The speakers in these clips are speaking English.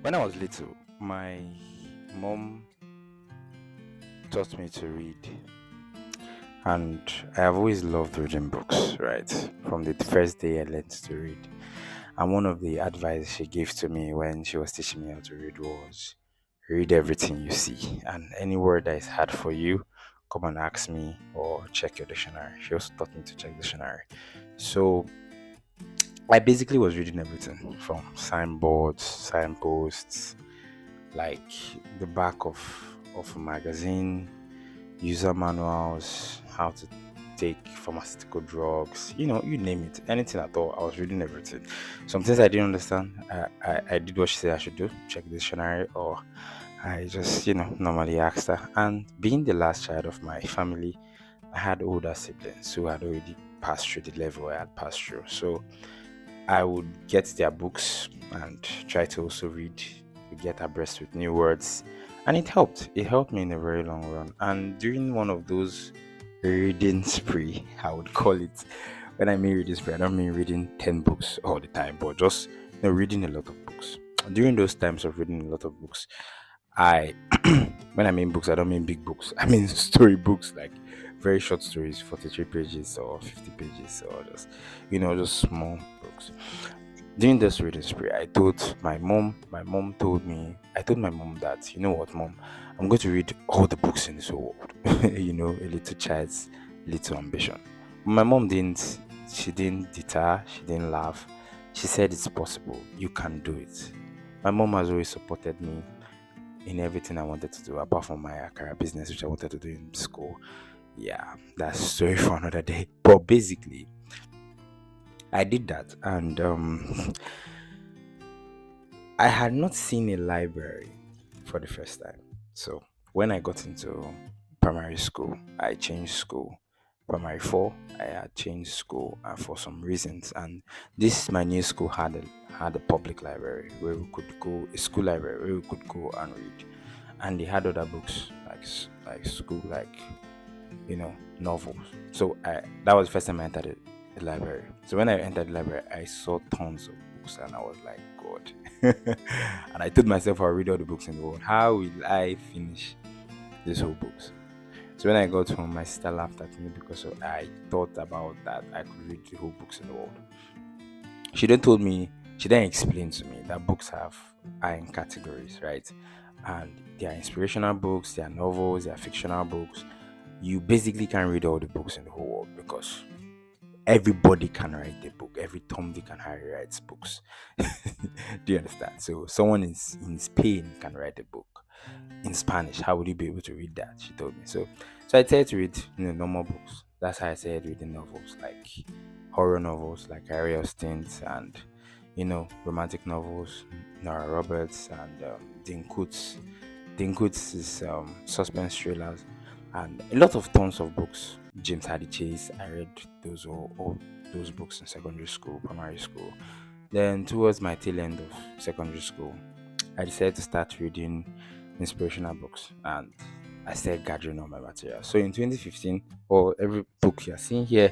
When I was little, my mom taught me to read, and I have always loved reading books, right? From the first day I learned to read. And one of the advice she gave to me when she was teaching me how to read was read everything you see, and any word that is hard for you, come and ask me or check your dictionary. She also taught me to check dictionary. So I basically was reading everything from signboards, signposts, like the back of a magazine, user manuals, how to take pharmaceutical drugs, you name it, anything at all. I was reading everything. Some things I didn't understand, I did what she said I should do, check the dictionary, or I just, normally asked her. And being the last child of my family, I had older siblings who had already passed through the level I had passed through. So I would get their books and try to also read, to get abreast with new words. And it helped. It helped me in a very long run. And during one of those reading spree, I would call it. When I mean reading spree, I don't mean reading 10 books all the time, but just reading a lot of books. During those times of reading a lot of books, I when I mean books, I don't mean big books. I mean story books, like very short stories, 43 pages or 50 pages, or just small books. During this reading spree, I told my mom that, you know what, mom, I'm going to read all the books in this whole world. A little child's little ambition. My mom she didn't deter, she didn't laugh. She said it's possible, you can do it. My mom has always supported me in everything I wanted to do, apart from my career business, which I wanted to do in school. Yeah, that's a story for another day. But basically, I did that, and I had not seen a library for the first time. So when I got into primary school, I changed school. Primary four, I had changed school for some reasons, and this my new school had a public library where we could go, a school library where we could go and read, and they had other books like school, like novels. So that was the first time I entered the library. So when I entered the library, I saw tons of books, and I was like, God. And I told myself I'll read all the books in the world. How will I finish these whole books? So when I got home, my sister laughed at me because I thought about that I could read the whole books in the world. She then explained to me that books are in categories, right? And there are inspirational books, there are novels, there are fictional books. You basically can read all the books in the whole world because everybody can write a book. Every Tom, Dick, and Harry writes books. Do you understand? So someone in Spain can write a book in Spanish. How would you be able to read that? She told me. So I started to read normal books. That's how I started reading novels, like horror novels like Harry Austen's, and romantic novels, Nora Roberts and Dean Koontz. Dean Koontz is suspense thrillers, and a lot of tons of books. James Hardy Chase. I read all those books in secondary school, primary school. Then towards my tail end of secondary school, I decided to start reading inspirational books, and I started gathering all my material. So in 2015, or every book you're seeing here,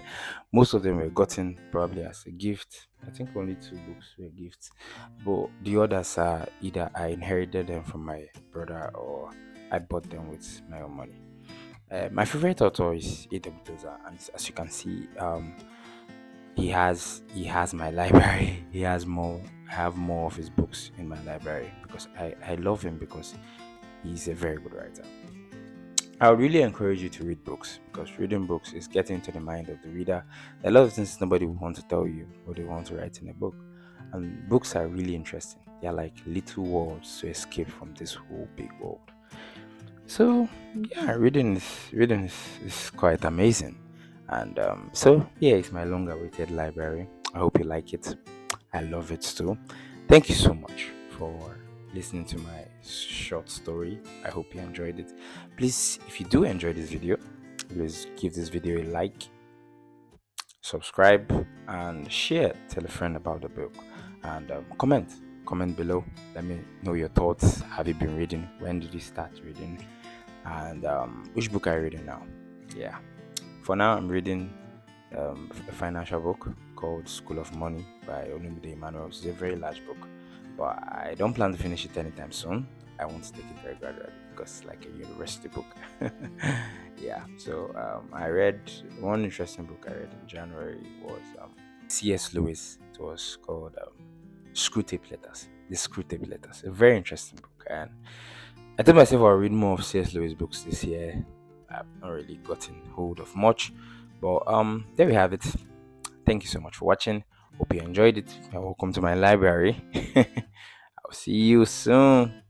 most of them were gotten probably as a gift. I think only two books were gifts, but the others are either I inherited them from my brother or I bought them with my own money. My favorite author is A.W. Tozer, and as you can see, he has my library. He has more. I have more of his books in my library because I love him because he's a very good writer. I would really encourage you to read books because reading books is getting into the mind of the reader. There are a lot of things nobody will want to tell you or they want to write in a book. And books are really interesting. They are like little worlds to escape from this whole big world. So yeah, reading is quite amazing. And so here is my long awaited library. I hope you like it. I love it too. Thank you so much for listening to my short story. I hope you enjoyed it. Please, if you do enjoy this video, please give this video a like, subscribe, and share. Tell a friend about the book, and comment below. Let me know your thoughts. Have you been reading? When did you start reading? And which book are you reading now? Yeah, for now I'm reading a financial book called School of Money by Olumide Emmanuel. It's a very large book, but I don't plan to finish it anytime soon. I want to take it very gradually because it's like a university book. Yeah. So I read one interesting book I read in January was C.S. Lewis. It was called Screw Tape Letters. The Screw Tape Letters. A very interesting book, and I told myself I'll read more of C.S. Lewis books this year. I've not really gotten hold of much, but there we have it. Thank you so much for watching. Hope you enjoyed it. Welcome to my library. I'll see you soon.